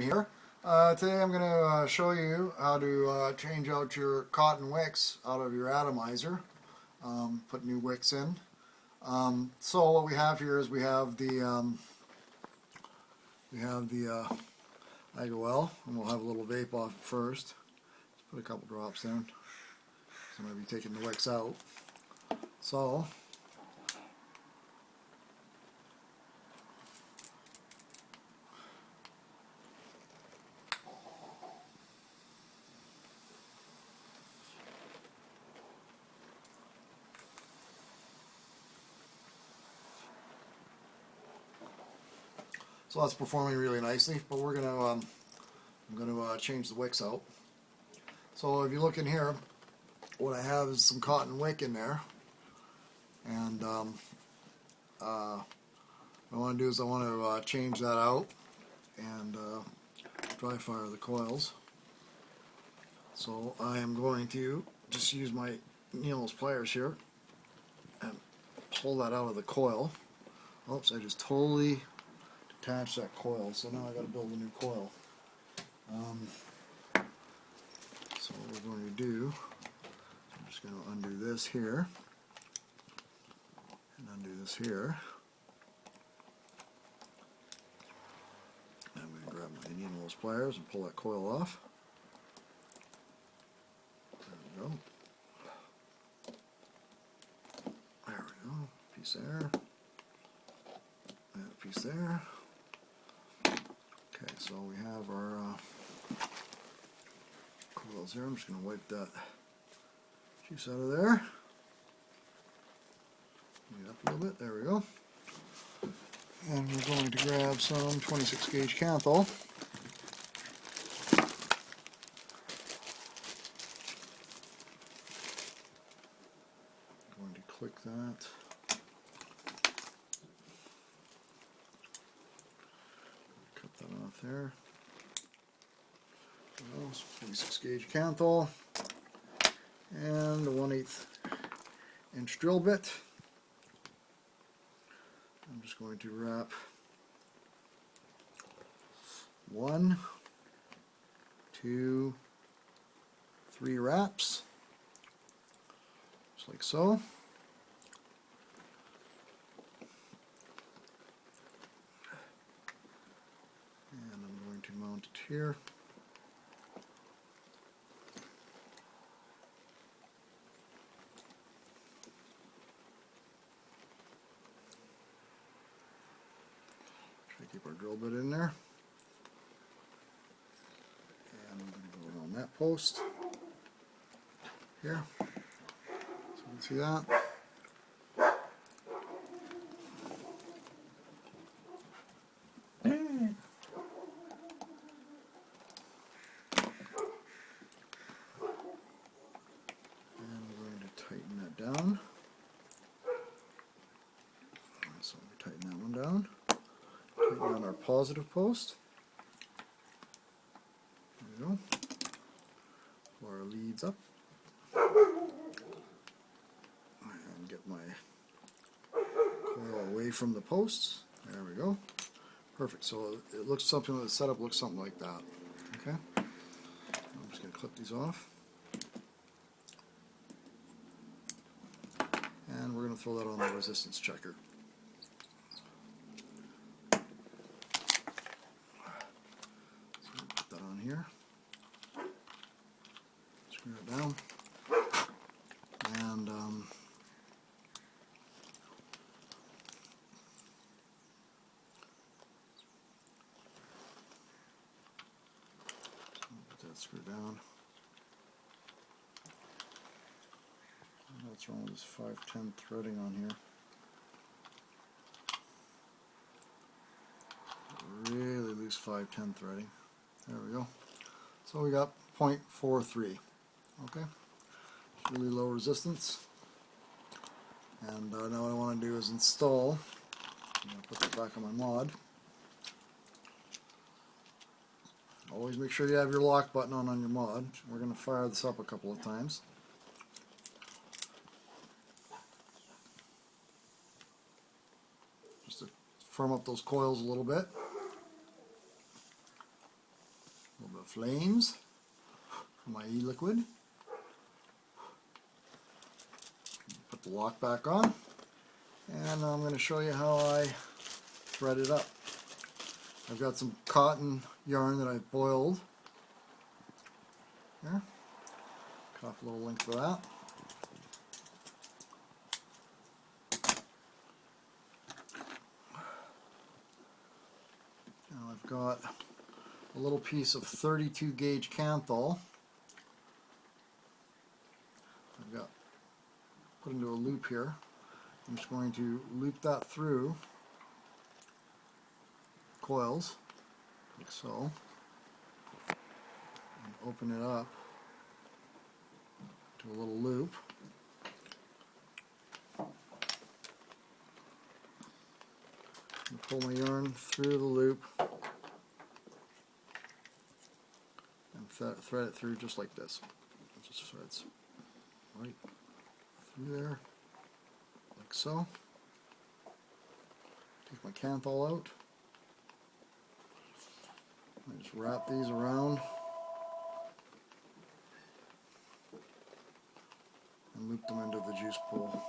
here. Today I'm going to show you how to change out your cotton wicks out of your atomizer. Put new wicks in. So what we have here is we have the Igo-L, and we'll have a little vape off first. Just put a couple drops in. So I'm going to be taking the wicks out. So that's performing really nicely, but we're gonna I'm gonna change the wicks out. So if you look in here, what I have is some cotton wick in there, and what I want to do is I want to change that out and dry fire the coils. So I am going to just use my needleless pliers here and pull that out of the coil. Oops, I just totally detached that coil, so now I got to build a new coil. So what we're going to do, I'm just going to undo this here and undo this here. And I'm going to grab my needleless pliers and pull that coil off. There we go. There we go. Piece there. And a piece there. Okay, so we have our coils here. I'm just going to wipe that juice out of there. Clean it up a little bit. There we go. And we're going to grab some 26 gauge kanthal. I'm going to click that. Cut that off there. 26 gauge kanthal and a 1/8 inch drill bit. I'm just going to wrap 1, 2, 3 wraps, just like so. And I'm going to mount it here. Keep our drill bit in there, and I'm going to go around that post here, so you can see that. And we're going to tighten that down. So we tighten that one down. Tighten on our positive post. There we go. Pull our leads up. And get my coil away from the posts. There we go. Perfect. So it looks something, the setup looks something like that. Okay. I'm just going to clip these off. And we're going to throw that on the resistance checker. Here, screw it down, and put that screw down. What's wrong with this 510 threading on here? Really loose 510 threading. There we go. So we got 0.43. Okay, it's really low resistance. And now what I want to do is install. I'm going to put that back on my mod. Always make sure you have your lock button on your mod. We're going to fire this up a couple of times. Just to firm up those coils a little bit. flames for my e-liquid. Put the lock back on, and I'm going to show you how I thread it up. I've got some cotton yarn that I've boiled. Here, cut off a little length of that. Now I've got a little piece of 32 gauge kanthal. I've got put into a loop here. I'm just going to loop that through coils like so, and open it up to a little loop. And pull my yarn through the loop and thread it through just like this. It just threads right through there like so. Take my kanthal out. I just wrap these around and loop them into the juice pool.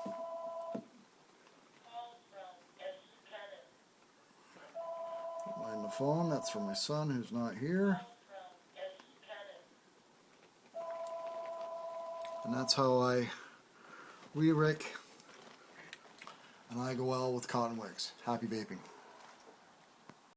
Mind the phone, that's for my son who's not here. And that's how I rewick an Igo-L with cotton wicks. Happy vaping.